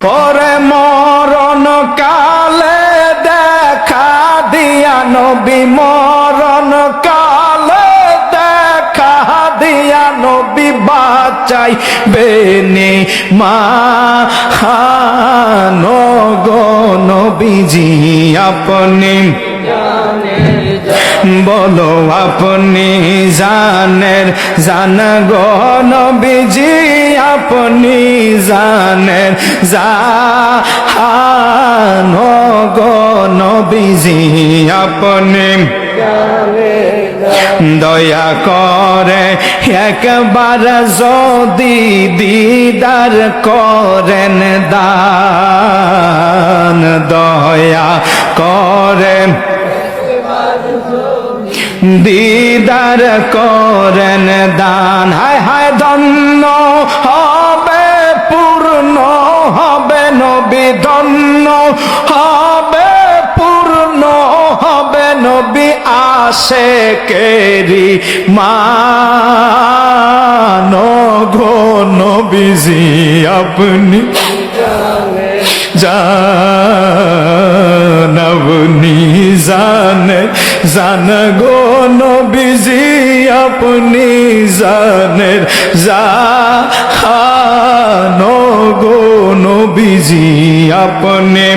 পরে মরণ কালে দেখা দিয়া নবী, মরণ কালে দেখা দিয়া নবী বাঁচাই বেনি গো নবীজি আপনি বলো আপনি জানের জান গো নবীজি আপনি জানের জান গো নবীজি আপনি দয়া করে একবার যদি দিদার করেন দান, দয়া করে দিদার করেন দান। হায় হায় ধন্য হবে পূর্ণ হবে নবী, ধন্য হবে পূর্ণ হবে নবী আশেকেরি মান গো নবীজি আপনি জান আপনি জানে জান গো নবীজি আপনি জানের জান গো নবীজি আপনি